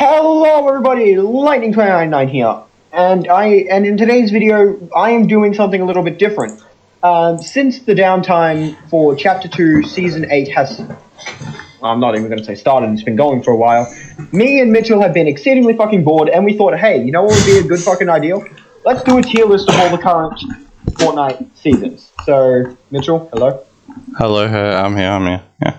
Hello everybody, Lightning299 here, and in today's video I am doing something a little bit different. Since the downtime for Chapter 2 Season 8 has, I'm not even going to say started, it's been going for a while, me and Mitchell have been exceedingly fucking bored, and we thought, hey, you know what would be a good fucking idea? Let's do a tier list of all the current Fortnite seasons. So, Mitchell, hello? Hello, I'm here, yeah.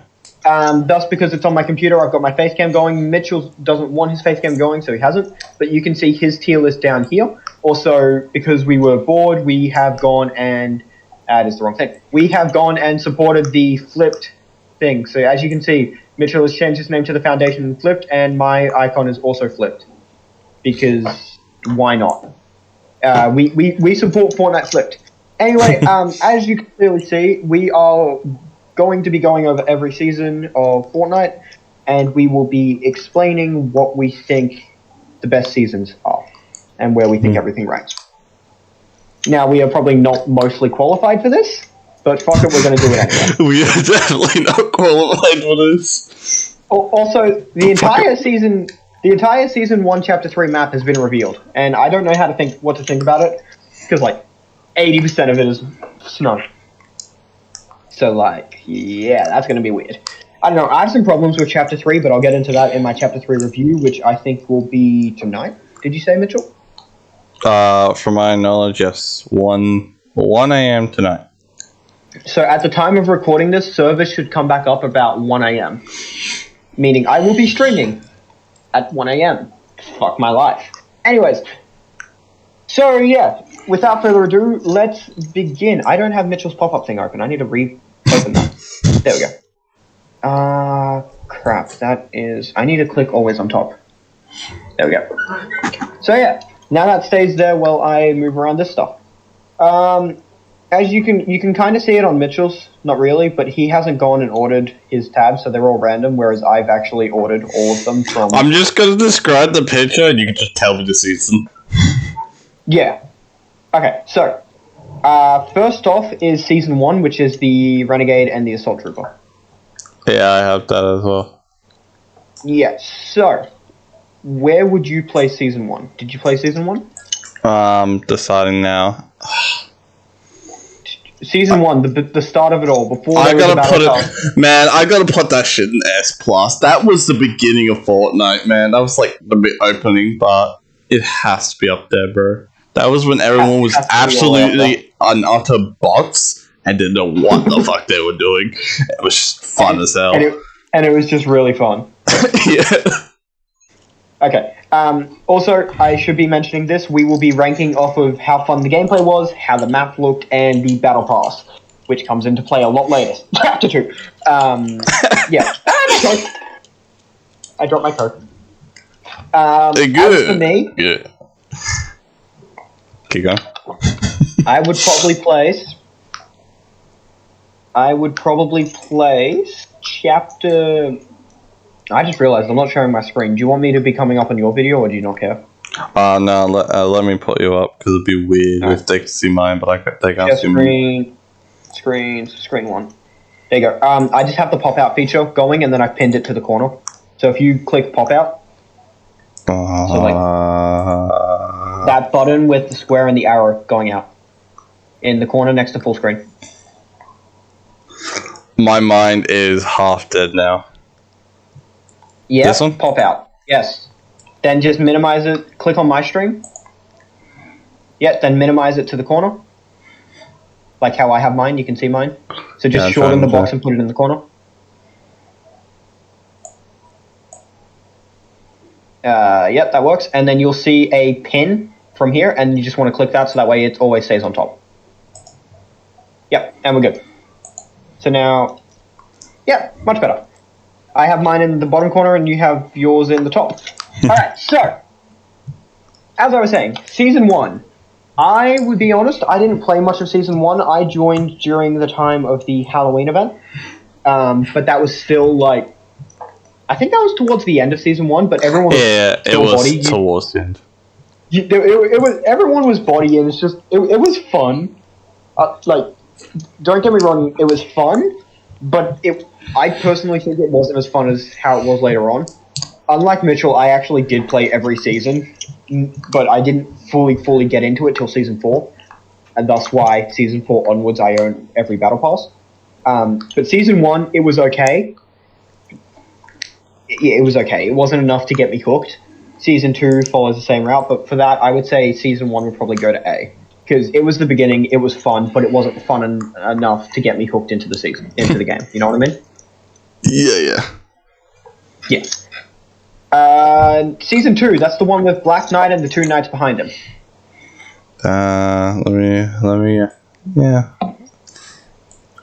That's because it's on my computer. I've got my face cam going. Mitchell doesn't want his face cam going, so he hasn't. But you can see his tier list down here. Also, because we were bored, we have gone and... that is the wrong thing. We have gone and supported the flipped thing. So as you can see, Mitchell has changed his name to the Foundation and flipped, and my icon is also flipped. Because why not? We support Fortnite flipped. Anyway, as you can clearly see, we are going to be going over every season of Fortnite, and we will be explaining what we think the best seasons are, and where we think everything ranks. Now, we are probably not mostly qualified for this, but fuck it, we're going to do it anyway. We are definitely not qualified for this. Also, the entire season 1 chapter 3 map has been revealed, and I don't know what to think about it, because like 80% of it is snow. So, like, yeah, that's going to be weird. I don't know, I have some problems with Chapter 3, but I'll get into that in my Chapter 3 review, which I think will be tonight. Did you say, Mitchell? From my knowledge, yes. 1 a.m. tonight. So, at the time of recording this, service should come back up about 1 a.m. Meaning I will be streaming at 1 a.m. Fuck my life. Anyways, so, yeah, without further ado, let's begin. I don't have Mitchell's pop-up thing open. I need to reopen that. There we go. Crap. That is... I need to click always on top. There we go. So, yeah. Now that stays there while I move around this stuff. As you can kind of see it on Mitchell's. Not really, but he hasn't gone and ordered his tabs, so they're all random, whereas I've actually ordered all of them from... I'm just going to describe the picture, and you can just tell me the season. Yeah. Okay, so, first off is Season 1, which is the Renegade and the Assault Trooper. Yeah, I have that as well. Yeah, so, where would you play Season 1? Did you play Season 1? Deciding now. Season 1, the start of it all, before I there was a gotta battle put pass. it... Man, I gotta put that shit in S+. That was the beginning of Fortnite, man. That was like the opening part. It has to be up there, bro. That was when everyone was absolutely an utter bots and didn't know what the fuck they were doing. It was just fun as hell. And it was just really fun. Yeah. Okay. Also, I should be mentioning this. We will be ranking off of how fun the gameplay was, how the map looked, and the battle pass, which comes into play a lot later. Chapter 2. Yeah. I dropped my coat. Good. As for me... Yeah. Keep going. I would probably place Chapter... I just realized I'm not showing my screen. Do you want me to be coming up on your video, or do you not care? No, let me put you up, because it'd be weird if they could see mine, but they can't see mine. Screen 1. There you go. I just have the pop-out feature going, and then I've pinned it to the corner. So if you click pop-out, so like that button with the square and the arrow going out in the corner next to full screen. My mind is half dead now. Yeah, this one? Pop out. Yes. Then just minimize it. Click on my stream. Yeah, then minimize it to the corner. Like how I have mine, you can see mine. So just shorten the box and put it in the corner. Yep, that works. And then you'll see a pin from here, and you just want to click that so that way it always stays on top. Yep, and we're good. So now, yeah, much better. I have mine in the bottom corner, and you have yours in the top. Alright, so, as I was saying, Season 1. I would be honest, I didn't play much of Season 1. I joined during the time of the Halloween event. But that was still, like... I think that was towards the end of Season 1, but everyone was it was towards the end. Everyone was body, and it's just... It was fun. Like, don't get me wrong, it was fun, but I personally think it wasn't as fun as how it was later on. unlike Mitchell, I actually did play every season, but I didn't fully get into it till season 4, and that's why season 4 onwards I own every battle pass. But season 1, it was okay. Yeah, it was okay. It wasn't enough to get me hooked. Season 2 follows the same route, but for that, I would say season 1 would probably go to A. Because it was the beginning, it was fun, but it wasn't fun enough to get me hooked into the game. You know what I mean? Yeah. Yeah. Season 2, that's the one with Black Knight and the 2 knights behind him. Let me. Yeah.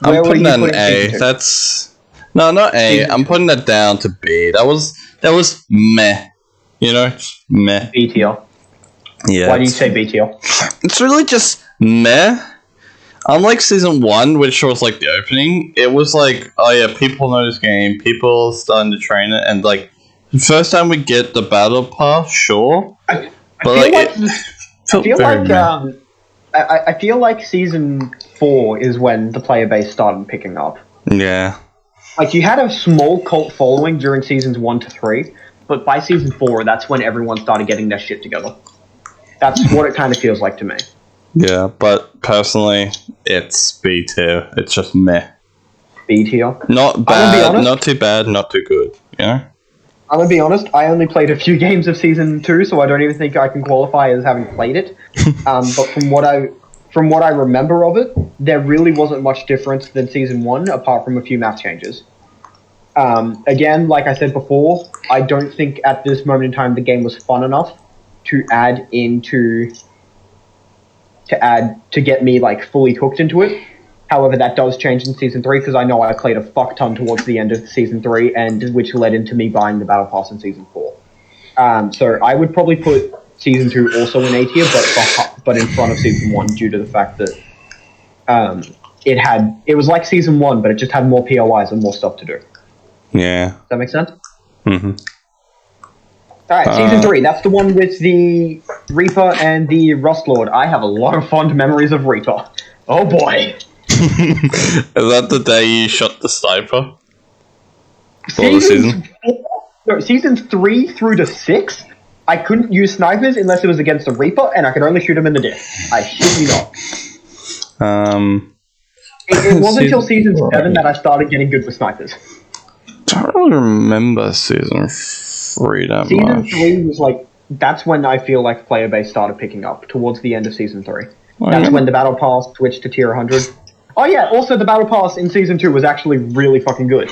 Where I'm putting that in putting A. That's not A. I'm putting that down to B. That was meh. You know, meh. B tier. Yeah. Why do you say B tier? It's really just meh. Unlike season 1, which was like the opening, it was like, oh yeah, people know this game, people starting to train it, and like the first time we get the battle pass, sure, I feel like season 4 is when the player base started picking up. Yeah. Like, you had a small cult following during seasons 1 to 3, but by season 4, that's when everyone started getting their shit together. That's what it kind of feels like to me. Yeah, but personally, it's B tier. It's just meh. B tier. Not bad, not too bad, not too good. You know. I'm gonna be honest. I only played a few games of season 2, so I don't even think I can qualify as having played it. But from what I remember of it, there really wasn't much difference than season 1, apart from a few map changes. Again, like I said before, I don't think at this moment in time the game was fun enough to get me like fully hooked into it. However, that does change in season 3 because I know I played a fuck ton towards the end of season 3, and which led into me buying the battle pass in season 4. So I would probably put season 2 also in A tier, but in front of season 1 due to the fact that it was like season 1, but it just had more POIs and more stuff to do. Yeah. Does that make sense? Mm-hmm. Alright, season 3, that's the one with the Reaper and the Rust Lord. I have a lot of fond memories of Reaper. Oh boy. Is that the day you shot the sniper? Seasons 3 through to 6, I couldn't use snipers unless it was against the Reaper, and I could only shoot him in the dick. I shit you not. It wasn't until season 7 that I started getting good with snipers. I don't really remember season 3 that much. Season 3 was like, that's when I feel like player base started picking up, towards the end of season 3. That's when the battle pass switched to tier 100. Oh yeah, also the battle pass in season 2 was actually really fucking good.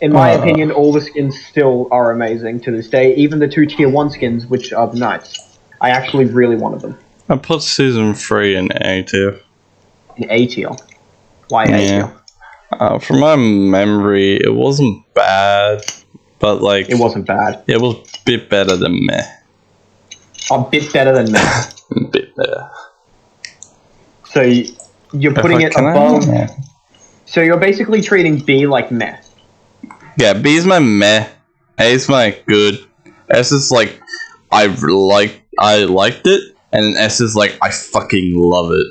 In my opinion, all the skins still are amazing to this day, even the 2 tier 1 skins, which are the knights. I actually really wanted them. I put season 3 in A tier. In A tier? Why A tier? From my memory, it wasn't bad, but like... It wasn't bad. It was a bit better than meh. A bit better than meh? A bit better. So you're putting it above... So you're basically treating B like meh. Yeah, B is my meh. A is my good. S is like, I liked it, and then S is like, I fucking love it.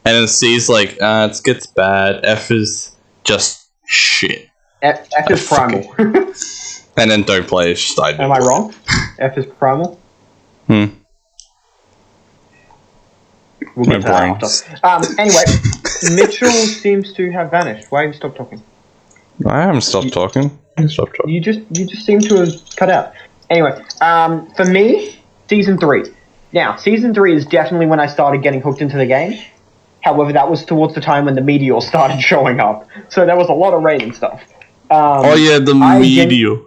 And then C is like, it gets bad. F is just shit. F is primal. And then don't play it, just I do. Am I wrong? F is primal? We'll get to that after. Anyway, Mitchell seems to have vanished. Why have you stopped talking? I haven't stopped talking. You just seem to have cut out. Anyway, for me, season 3. Now, season 3 is definitely when I started getting hooked into the game. However, that was towards the time when the meteors started showing up. So there was a lot of rain and stuff. The meteor.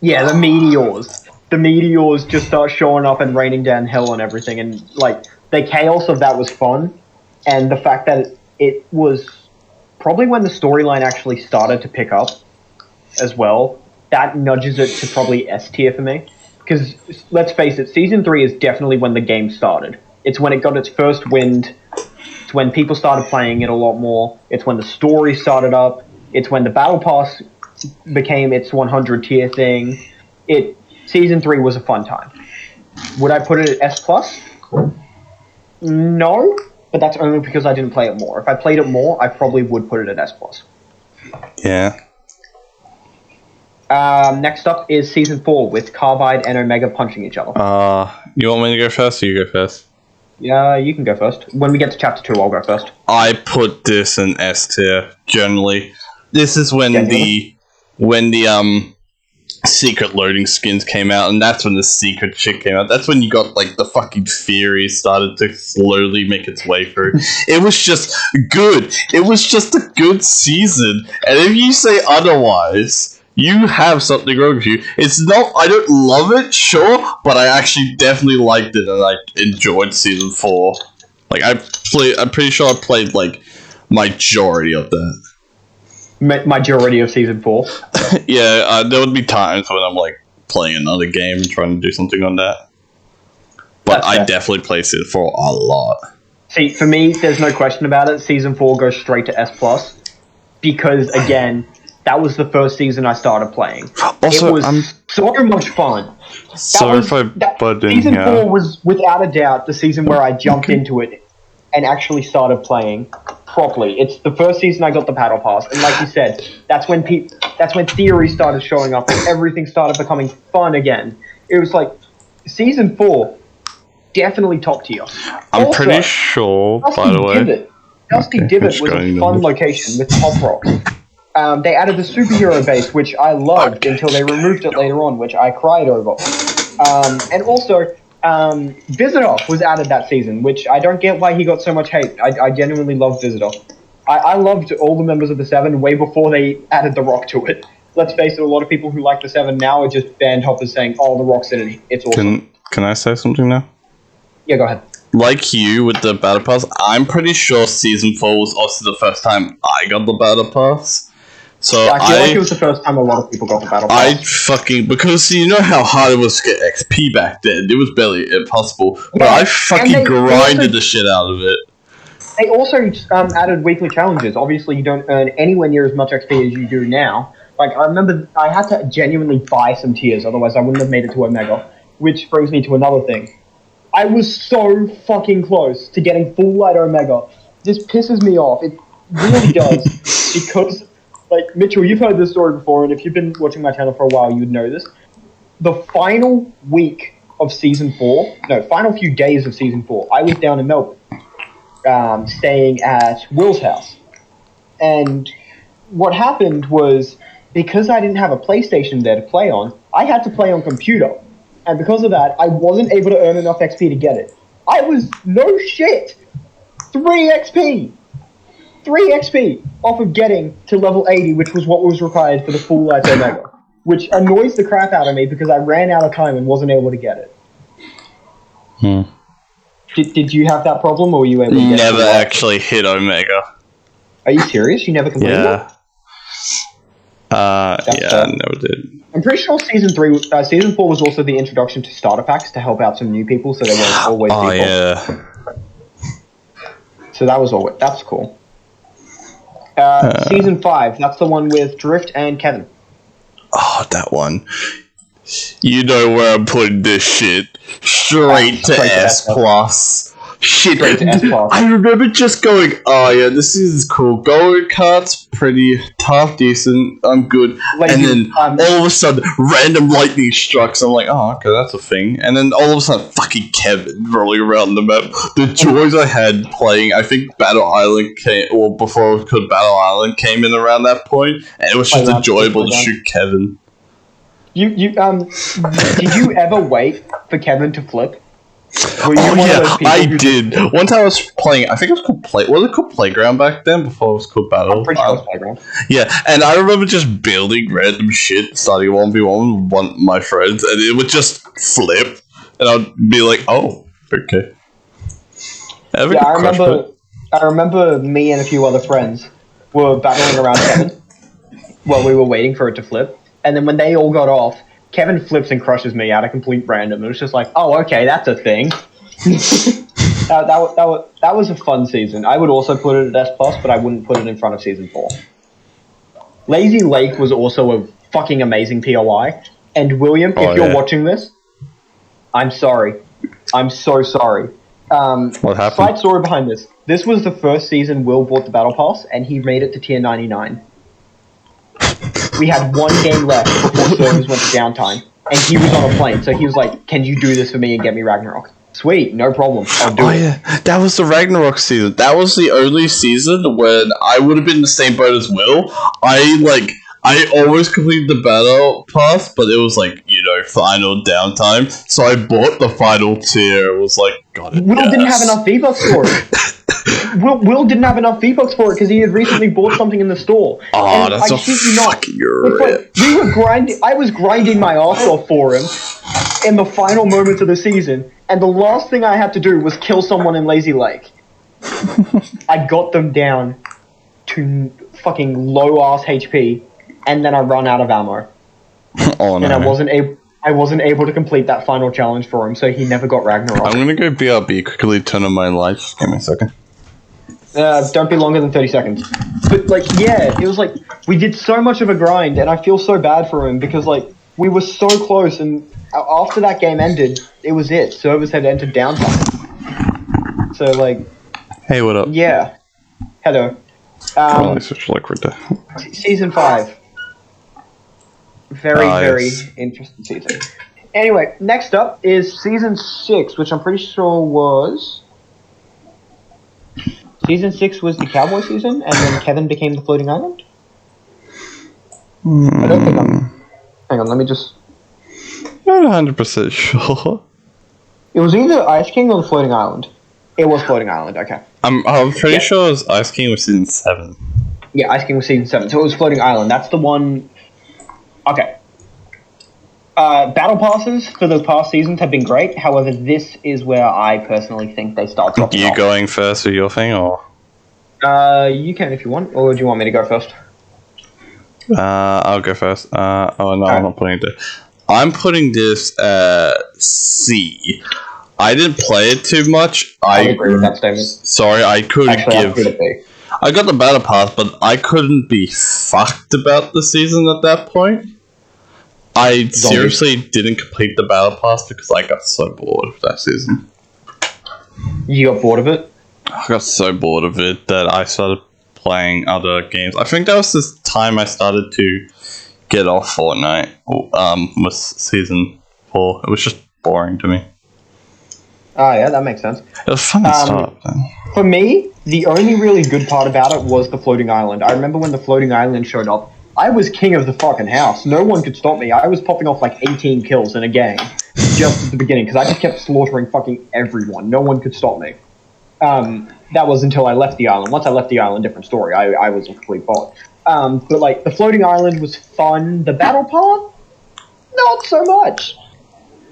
Yeah, the meteors. The meteors just start showing up and raining down hell and everything. And, like, the chaos of that was fun. And the fact that it was probably when the storyline actually started to pick up as well, that nudges it to probably S tier for me. Because, let's face it, season 3 is definitely when the game started. It's when it got its first wind. It's when people started playing it a lot more. It's when the story started up. It's when the battle pass became its 100 tier thing. Season 3 was a fun time. Would I put it at S+? No, but that's only because I didn't play it more. If I played it more, I probably would put it at S+. Yeah. Next up is Season 4 with Carbide and Omega punching each other. You want me to go first or you go first? Yeah, you can go first. When we get to Chapter 2, I'll go first. I put this in S tier, generally. This is when the secret loading skins came out, and that's when the secret shit came out. That's when you got, like, the fucking theory started to slowly make its way through. It was just good. It was just a good season. And if you say otherwise, you have something wrong with you. It's not, I don't love it, sure, but I actually definitely liked it, and I enjoyed Season 4. Like, I'm pretty sure I played, like, majority of that. Majority of Season 4? Yeah, there would be times when I'm, like, playing another game and trying to do something on that. But I definitely play Season 4 a lot. See, for me, there's no question about it. Season 4 goes straight to S+. Because, again, that was the first season I started playing. Also, it was so much fun. Season 4 was, without a doubt, the season where I jumped into it and actually started playing properly. It's the first season I got the Battle Pass, and like you said, that's when theory started showing up and everything started becoming fun again. It was like, Season 4, definitely top tier. I'm also, pretty sure, by the way... Dusty Divot was a fun location with Top Rocks. They added the superhero base, which I loved until they removed it later on, which I cried over. And also, Visitor was added that season, which I don't get why he got so much hate. I genuinely loved Visitor. I loved all the members of the Seven way before they added The Rock to it. Let's face it, a lot of people who like the Seven now are just band hoppers saying, oh, The Rock's in it. It's awesome. Can I say something now? Yeah, go ahead. Like you with the Battle Pass, I'm pretty sure Season 4 was also the first time I got the Battle Pass. So yeah, I feel like it was the first time a lot of people got the Battle Pass. Because you know how hard it was to get XP back then. It was barely impossible. But I fucking grinded the shit out of it. They also added weekly challenges. Obviously, you don't earn anywhere near as much XP as you do now. Like, I remember I had to genuinely buy some tiers, otherwise I wouldn't have made it to Omega. Which brings me to another thing. I was so fucking close to getting full light Omega. This pisses me off. It really does. Because... like, Mitchell, you've heard this story before, and if you've been watching my channel for a while, you'd know this. The final week of Season 4, final few days of Season 4, I was down in Melbourne, staying at Will's house. And what happened was, because I didn't have a PlayStation there to play on, I had to play on computer. And because of that, I wasn't able to earn enough XP to get it. I was, no shit, 3 XP! 3 XP off of getting to level 80, which was what was required for the full light Omega, which annoys the crap out of me because I ran out of time and wasn't able to get it. Did you have that problem, or were you able to get it? Never actually hit Omega. Are you serious? You never completed it? I never did. I'm pretty sure Season 4 was also the introduction to starter packs to help out some new people, so they weren't always people. Yeah. So that's cool. Season 5, that's the one with Drift and Kevin. Oh, that one. You know where I'm putting this shit. Straight to S+. Shit, I remember just going, oh yeah, this is cool. Go kart's pretty tough, decent, I'm good. And then all of a sudden, random lightning strikes. I'm like, oh, okay, that's a thing. And then all of a sudden, fucking Kevin rolling around the map. The joys I had playing, I think Battle Island came, or before it was called Battle Island, came in around that point, and it was just enjoyable to shoot Kevin. Did you ever wait for Kevin to flip? I did. One time I was playing, I think it was called was it called Playground back then, before it was called Battle? I'm pretty sure it was Playground. Yeah, and I remember just building random shit, starting 1v1 with one of my friends, and it would just flip, and I'd be like, oh, okay. I remember me and a few other friends were battling around Kevin while we were waiting for it to flip, and then when they all got off, Kevin flips and crushes me out of complete random. It was just like, oh, okay, that's a thing. that was a fun season. I would also put it at S+, but I wouldn't put it in front of Season 4. Lazy Lake was also a fucking amazing POI. And William, if you're watching this, I'm sorry. I'm so sorry. What happened? Side story behind this. This was the first season Will bought the Battle Pass, and he made it to tier 99. We had one game left before servers went to downtime, and he was on a plane. So he was like, "Can you do this for me and get me Ragnarok?" Sweet, no problem. I'll do it. Yeah, that was the Ragnarok season. That was the only season when I would have been in the same boat as Will. I always completed the battle pass, but it was like, final downtime. So I bought the final tier. It was like, got it. Will didn't have enough V-Bucks for it. Will didn't have enough V-Bucks for it because he had recently bought something in the store. Oh, and that's fucking like, we were grinding. I was grinding my ass off for him in the final moments of the season, and the last thing I had to do was kill someone in Lazy Lake. I got them down to fucking low ass HP, and then I run out of ammo. Oh no! And I wasn't able to complete that final challenge for him, so he never got Ragnarok. I'm gonna go BRB quickly. Turn on my lights. Give me a second. Don't be longer than 30 seconds. But it was like we did so much of a grind, and I feel so bad for him because we were so close, and after that game ended, it was it. Servers had entered downtime. So hey, what up? Yeah. Hello. Season 5. Very interesting season. Anyway, next up is Season 6, which I'm pretty sure was... Season 6 was the Cowboy season, and then Kevin became the Floating Island? I don't think I'm... Hang on, let me just... Not 100% sure. It was either Ice King or the Floating Island. It was Floating Island, okay. I'm pretty sure it was Ice King was Season 7. Yeah, Ice King was Season 7, so it was Floating Island. That's the one... Okay. Battle passes for those past seasons have been great. However, this is where I personally think they start dropping off. You going first with your thing, or? You can if you want, or do you want me to go first? I'll go first. I'm not putting it there. I'm putting this C. I didn't play it too much. I agree with that statement. Sorry, I couldn't give... I got the battle pass, but I couldn't be fucked about the season at that point. I seriously didn't complete the battle pass because I got so bored of that season. You got bored of it? I got so bored of it that I started playing other games. I think that was the time I started to get off Fortnite. Was season 4. It was just boring to me. Oh yeah, that makes sense. It was fun to start. For me, the only really good part about it was the Floating Island. I remember when the Floating Island showed up, I was king of the fucking house. No one could stop me. I was popping off 18 kills in a game just at the beginning because I just kept slaughtering fucking everyone. No one could stop me. That was until I left the island. Once I left the island, different story. I was a complete bot. But the Floating Island was fun. The battle part, not so much.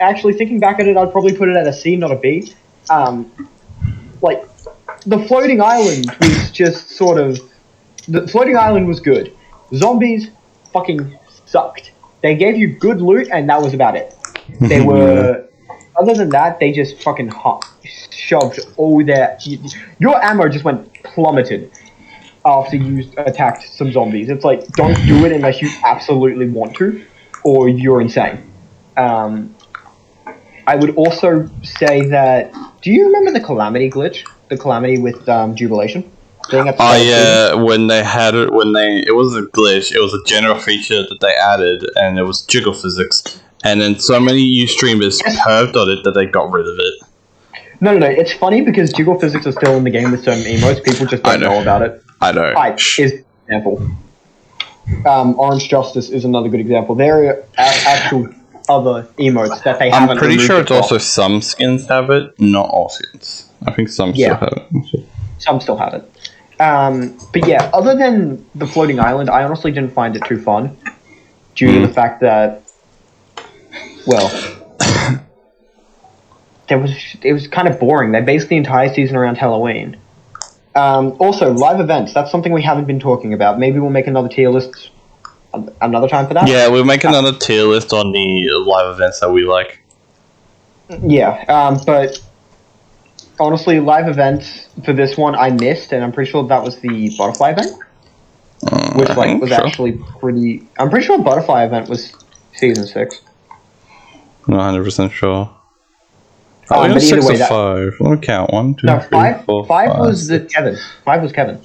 Actually, thinking back at it, I'd probably put it at a C, not a B. The Floating Island was just sort of... The Floating Island was good. Zombies fucking sucked. They gave you good loot, and that was about it. They were... Other than that, they just fucking shoved all their... Your ammo just went plummeted after you attacked some zombies. It's like, don't do it unless you absolutely want to, or you're insane. I would also say that... Do you remember the Calamity glitch? The Calamity with Jubilation? Yeah, when they had it, it was a glitch, it was a general feature that they added, and it was jiggle physics. And then so many streamers perved on it that they got rid of it. No, it's funny because jiggle physics are still in the game with certain emotes, people just don't know about it. I know. Is an example. Orange Justice is another good example. There are actual other emotes that they haven't. I'm pretty sure it's also some skins have it, not all skins. I think some still have it. Some still have it. But yeah, other than the Floating Island, I honestly didn't find it too fun due to the fact that, well, it was kind of boring. They based the entire season around Halloween. Also, live events. That's something we haven't been talking about. Maybe we'll make another tier list another time for that. Yeah, we'll make another tier list on the live events that we like. Yeah, but honestly, live events for this one I missed, and I'm pretty sure that was the butterfly event, which was actually pretty. I'm pretty sure butterfly event was season 6. Not 100% sure. But either way, 5. Let me count. 1, 2, no, 3, 5, 4, 5 5, was 6. Kevin. 5 was Kevin.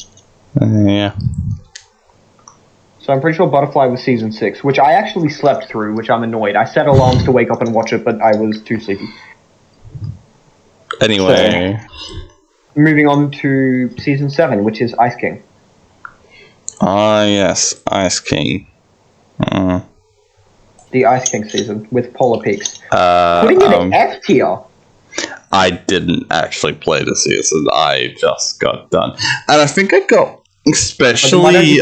Yeah. So I'm pretty sure Butterfly was season 6, which I actually slept through, which I'm annoyed. I set alarms to wake up and watch it, but I was too sleepy. Anyway. So, moving on to season 7, which is Ice King. Ah, yes, Ice King. The Ice King season with Polar Peaks. Putting it in F tier. I didn't actually play the season. I just got done. And I think I got especially...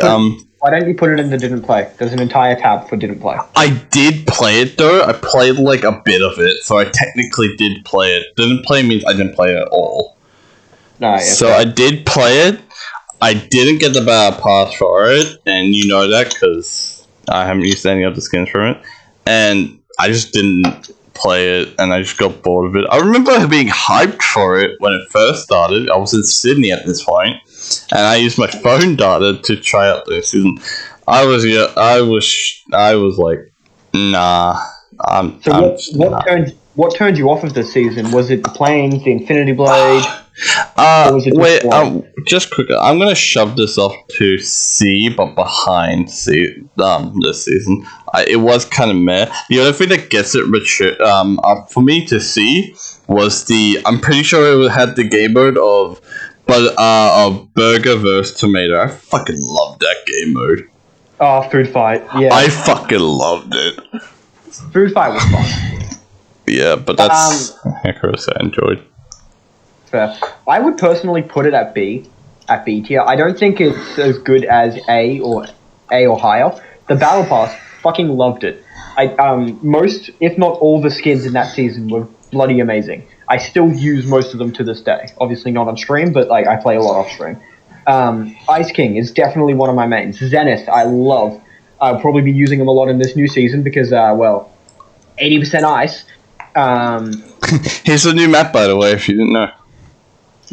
Why don't you put it in the didn't play? There's an entire tab for didn't play. I did play it though. I played like a bit of it, so I technically did play it. Didn't play means I didn't play it at all. No, so I did play it. I didn't get the battle pass for it, and you know that because I haven't used any other skins from it. And I just didn't play it, and I just got bored of it. I remember being hyped for it when it first started. I was in Sydney at this point, and I used my phone data to try out the season. I was like, nah. What turned you off of this season? Was it the planes, the Infinity Blade? Just quickly. I'm gonna shove this off to C, but behind C. This season, it was kind of meh. The other thing that gets it for me to C was I'm pretty sure it had the game mode of burger versus tomato. I fucking loved that game mode. Oh, food fight. Yeah, I fucking loved it. Food fight was fun. Yeah, but that's I enjoyed. Fair. I would personally put it at B tier. I don't think it's as good as A or higher. The Battle Pass, fucking loved it. Most, if not all, the skins in that season were bloody amazing. I still use most of them to this day. Obviously not on stream, but like I play a lot off stream. Ice King is definitely one of my mains. Zenith, I love. I'll probably be using him a lot in this new season because, 80% ice. Here's a new map, by the way, if you didn't know.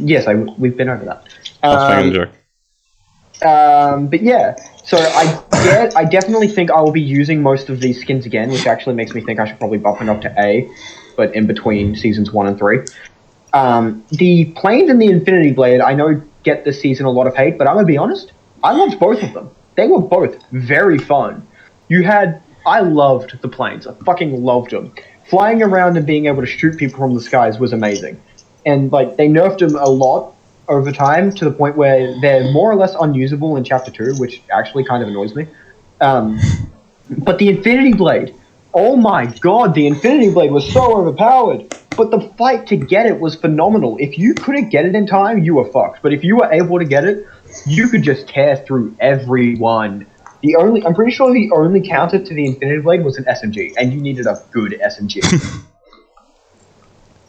Yes, we've been over that. That's making a joke. But yeah, so I definitely think I will be using most of these skins again, which actually makes me think I should probably bump it up to A, but in between seasons 1 and 3. The planes and the Infinity Blade, I know get this season a lot of hate, but I'm gonna be honest, I loved both of them. They were both very fun. I loved the planes. I fucking loved them. Flying around and being able to shoot people from the skies was amazing. And like they nerfed them a lot over time to the point where they're more or less unusable in Chapter 2, which actually kind of annoys me. But the Infinity Blade, oh my god, the Infinity Blade was so overpowered. But the fight to get it was phenomenal. If you couldn't get it in time, you were fucked. But if you were able to get it, you could just tear through everyone. I'm pretty sure the only counter to the Infinity Blade was an SMG, and you needed a good SMG.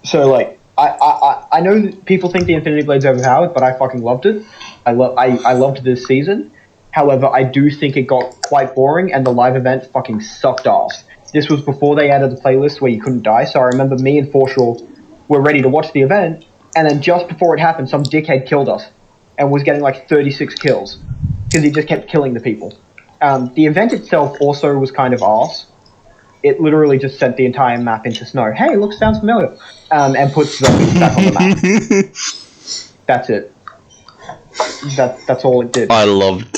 So like, I know that people think the Infinity Blade's overpowered, but I fucking loved it. I loved this season. However, I do think it got quite boring, and the live event fucking sucked ass. This was before they added the playlist where you couldn't die, so I remember me and Forshaw were ready to watch the event, and then just before it happened, some dickhead killed us, and was getting like 36 kills, because he just kept killing the people. The event itself also was kind of arse. It literally just sent the entire map into snow. Hey, look, sounds familiar. And puts zombies back on the map. That's it. That's all it did. I loved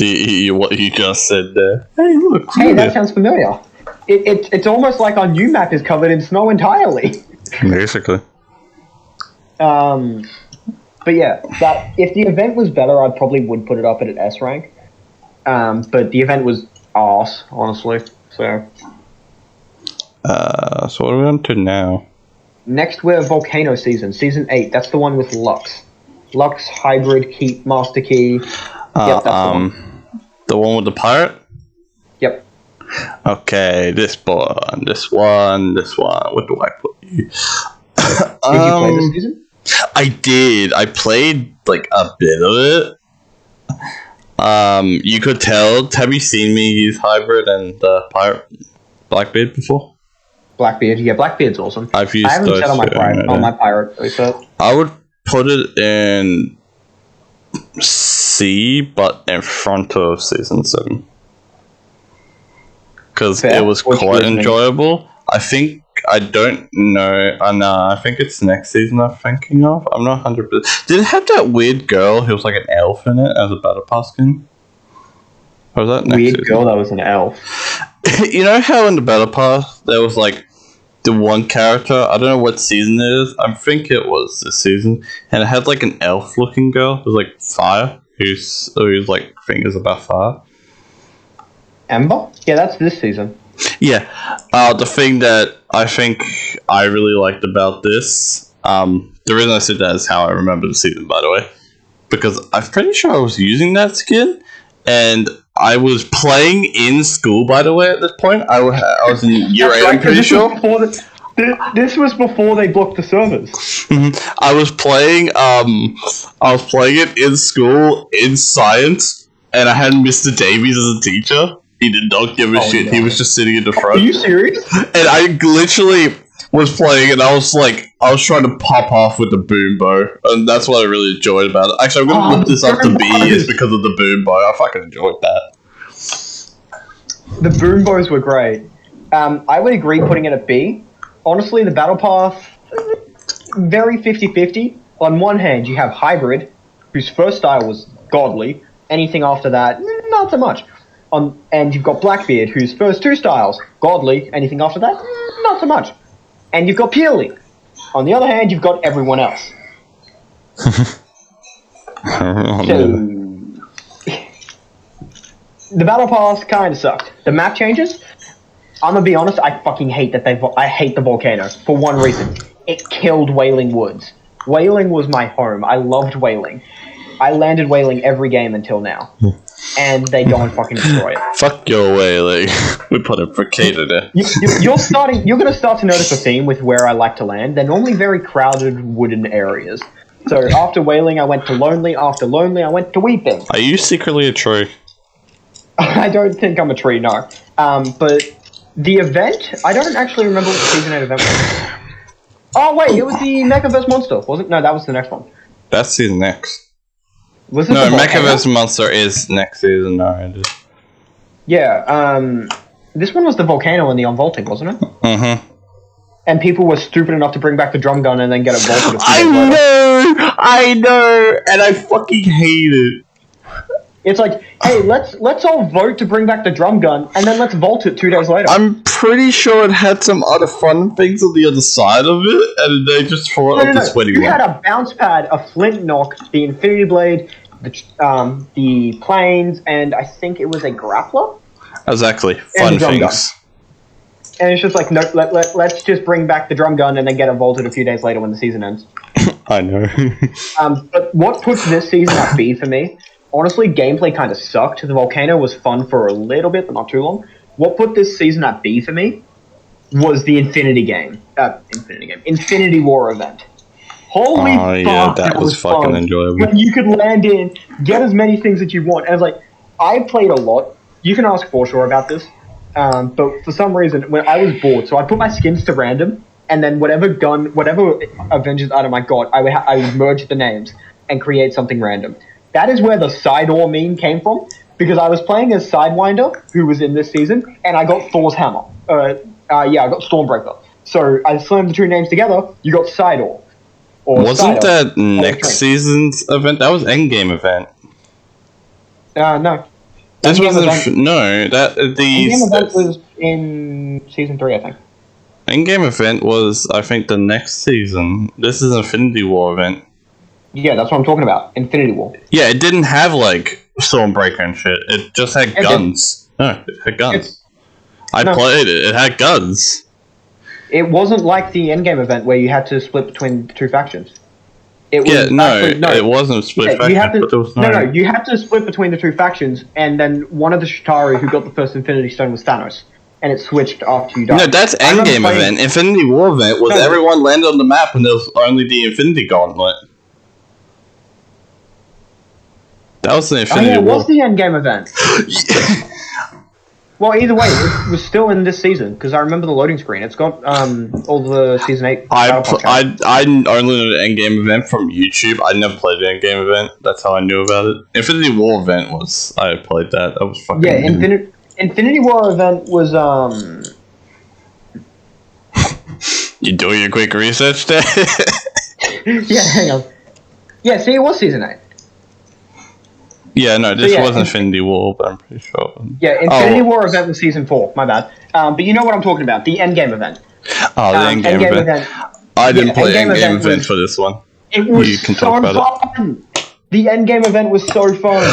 what you just said there. Hey, look. Hey, that sounds familiar. It's almost like our new map is covered in snow entirely. Basically. But yeah, if the event was better, I probably would put it up at an S rank. But the event was arse, honestly. So what are we on to now? Next, we're Volcano Season 8. That's the one with Lux. Lux, Hybrid, Keep, Master Key. Yep, that's the one. The one with the pirate? Yep. Okay, this one. What do I put you? Did you play this season? I did. I played like a bit of it. You could tell. Have you seen me use Hybrid and Pirate Blackbeard before? Blackbeard, yeah, Blackbeard's awesome. I haven't set on my pirate reset. I would put it in C, but in front of Season 7. Because it was quite enjoyable. I don't know. I think it's next season I'm thinking of. I'm not 100%. Did it have that weird girl who was like an elf in it as a Battle Pass skin? Or was that next Weird season? girl that was an elf. You know how in the Battle Pass there was like the one character, I don't know what season it is, I think it was this season, and it had like an elf looking girl, it was like fire, whose like fingers about fire. Ember? Yeah, that's this season. Yeah. The thing that I think I really liked about this, the reason I said that is how I remember the season, by the way, because I'm pretty sure I was using that skin, and I was playing in school, by the way, at this point. I was in year 8, I'm pretty sure. This was before they blocked the servers. I was playing it in school, in science, and I had Mr. Davies as a teacher. He did not give a shit. No. He was just sitting in the front. Are you serious? And I literally was playing, and I was trying to pop off with the boom bow, and that's what I really enjoyed about it. Actually, I'm gonna look this up to B is because of the boom bow. I fucking enjoyed that. The boom bows were great. I would agree putting it at B. Honestly, the Battle Pass, very 50-50. On one hand, you have Hybrid, whose first style was godly. Anything after that, not so much. And you've got Blackbeard, whose first 2 styles, godly. Anything after that, not so much. And you've got Peely. On the other hand, you've got everyone else. The Battle Pass kind of sucked. The map changes. I'm gonna be honest. I fucking hate that I hate the volcano for one reason. It killed Wailing Woods. Wailing was my home. I loved Wailing. I landed Wailing every game until now. And they go and fucking destroy it. Fuck your Wailing. We put a fricate in it. You're going to start to notice a theme with where I like to land. They're normally very crowded wooden areas. So after Wailing, I went to Lonely. After Lonely, I went to Weeping. Are you secretly a tree? I don't think I'm a tree, no. But the event, I don't actually remember what the Season 8 event was. Oh, wait, it was the Mechaverse Monster, wasn't it? No, that was the next one. That's Season X. Was it no, Mechaverse Monster is next season. No, it is. Yeah, this one was the volcano and the unvaulting, wasn't it? Mm-hmm. And people were stupid enough to bring back the drum gun and then get it vaulted. I know, and I fucking hate it. It's like, hey, let's all vote to bring back the drum gun, and then let's vault it 2 days later. I'm pretty sure it had some other fun things on the other side of it, and they just thought of the sweaty one. You had a bounce pad, a flint knock, the Infinity Blade, the planes, and I think it was a grappler. Exactly, fun things. And it's just like, no, let's just bring back the drum gun and then get it vaulted a few days later when the season ends. I know. But what puts this season at B for me? Honestly, gameplay kind of sucked. The volcano was fun for a little bit, but not too long. What put this season at B for me was the Infinity War event. Holy fuck, yeah, that was fucking enjoyable. When you could land in, get as many things that you want. And it's like, I played a lot. You can ask Forshaw about this. But for some reason, when I was bored, so I put my skins to random, and then whatever Avengers item I got, I would merge the names and create something random. That is where the Side-Ore meme came from, because I was playing as Sidewinder, who was in this season, and I got Thor's hammer. I got Stormbreaker. So I slammed the 2 names together, you got Side-Ore. Wasn't that next season's event? That was Endgame event. No. This wasn't... No, that... Endgame event was in Season 3, I think. Endgame event was, I think, the next season. This is an Infinity War event. Yeah, that's what I'm talking about. Infinity War. Yeah, it didn't have, like, Stormbreaker and shit. It just had guns. No, it had guns. I played it. It had guns. It wasn't like the Endgame event where you had to split between the 2 factions. It was it wasn't split faction. You had to split between the 2 factions, and then one of the Chitauri who got the first Infinity Stone was Thanos. And it switched after you died. No, that's Endgame event. Infinity War event was everyone landed on the map and there was only the Infinity Gauntlet. That was the Infinity War. It was the Endgame event. Well, either way, it was still in this season, because I remember the loading screen. It's got all the Season 8... I only knew the Endgame event from YouTube. I never played the Endgame event. That's how I knew about it. Infinity War event was... I played that. That was fucking... Yeah, Infinity War event was... You doing your quick research there? Yeah, hang on. Yeah, see, it was Season 8. Yeah, no, this was Infinity War, but I'm pretty sure. Yeah, Infinity War event was Season 4, my bad. But you know what I'm talking about, the Endgame event. Oh, the Endgame event. I didn't play Endgame event for this one. It was so fun! The Endgame event was so fun.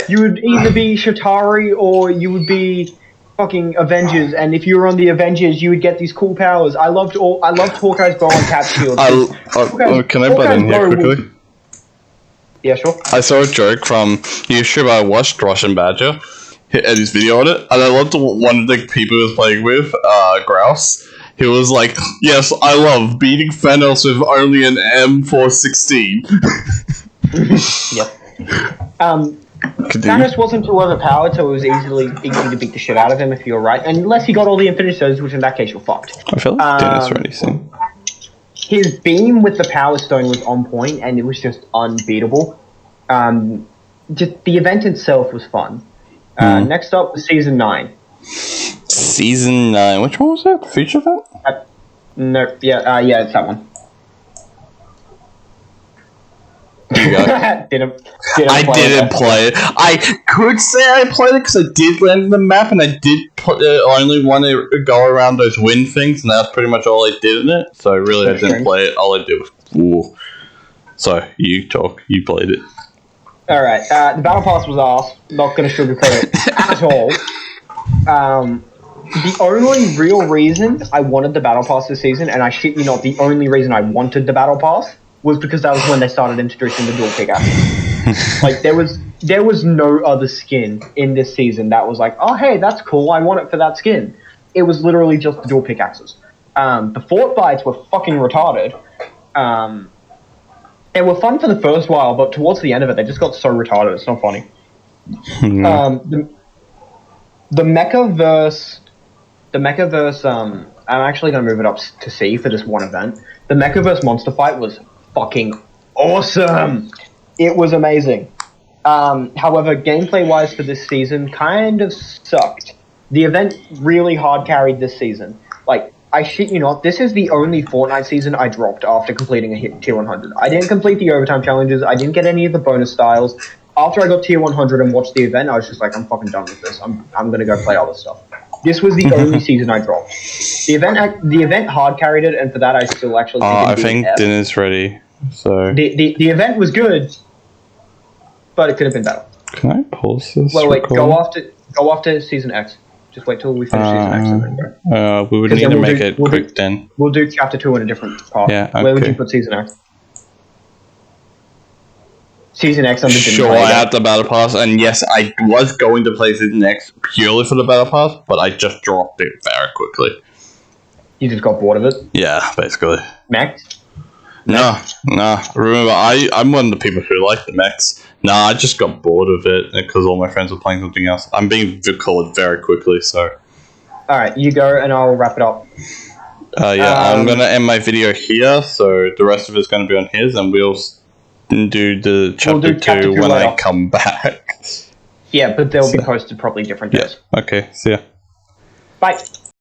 You would either be Shatari or you would be fucking Avengers, and if you were on the Avengers, you would get these cool powers. I loved Hawkeye's bow and Cap shield. Can I butt in here quickly? Yeah, sure. I saw a joke from YouTube. I watched Russian Badger and his video on it, and I loved one of the people he was playing with, Grouse. He was like, "Yes, I love beating Thanos with only an M416." Yep. Thanos wasn't too overpowered, so it was easy to beat the shit out of him if you were right. Unless he got all the Infinity Stones, which in that case you're fucked. I feel like Dennis already seen. His beam with the Power Stone was on point, and it was just unbeatable. Just the event itself was fun. Next up was Season 9. Season 9. Which one was that? The feature event? No, yeah, it's that one. You go. I didn't play it. I could say I played it because I did land the map, and I did only want to go around those wind things, and that's pretty much all I did in it. So really, I didn't play it. All I did was ooh. So you talk. You played it. All right. The battle pass was ass. Not going to sugarcoat it at all. The only real reason I wanted the battle pass this season, and I shit you not, the only reason I wanted the battle pass was because that was when they started introducing the dual pickaxe. Like there was no other skin in this season that was like, oh hey, that's cool, I want it for that skin. It was literally just the dual pickaxes. The fort fights were fucking retarded. They were fun for the first while, but towards the end of it, they just got so retarded. It's not funny. The Mechaverse. I'm actually going to move it up to C for this one event. The Mechaverse monster fight was fucking awesome. It was amazing. However, gameplay-wise for this season, kind of sucked. The event really hard carried this season. Like, I shit you not, this is the only Fortnite season I dropped after completing a tier 100. I didn't complete the overtime challenges. I didn't get any of the bonus styles. After I got tier 100 and watched the event, I was just like, I'm fucking done with this. I'm going to go play other stuff. This was the only season I dropped. The event hard carried it, and for that I still actually think I think dinner's ready. So the event was good, but it could have been better. Can I pause this? Well, wait, go after season X. Just wait till we finish season X and then go. We would need to make it quick then. We'll do chapter 2 in a different part. Yeah, okay. Where would you put season X? Season X under Sure, I had the battle pass, and yes, I was going to play season X purely for the battle pass, but I just dropped it very quickly. You just got bored of it? Yeah, basically. Max? No. Remember, I'm one of the people who like the mechs. No, I just got bored of it because all my friends were playing something else. I'm being called very quickly, so. Alright, you go and I'll wrap it up. I'm going to end my video here, so the rest of it's going to be on his, and we'll do the chapter 2 when I come back. Yeah, but they'll be posted probably different days. Yeah, okay, see ya. Bye.